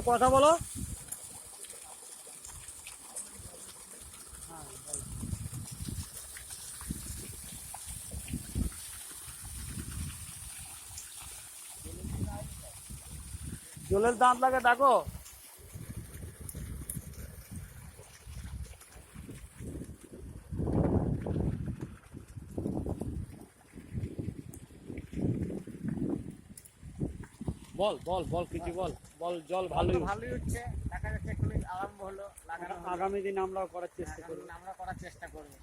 কথা বলো। জলের দাঁত লাগে ডাকো। বল বল বল কিছু বল বল। জল ভালোই হচ্ছে, দেখা যাচ্ছে আরম্ভ হলো লাগানো। আগামী দিন আমরাও করার চেষ্টা করব। আমরা করার চেষ্টা করবো।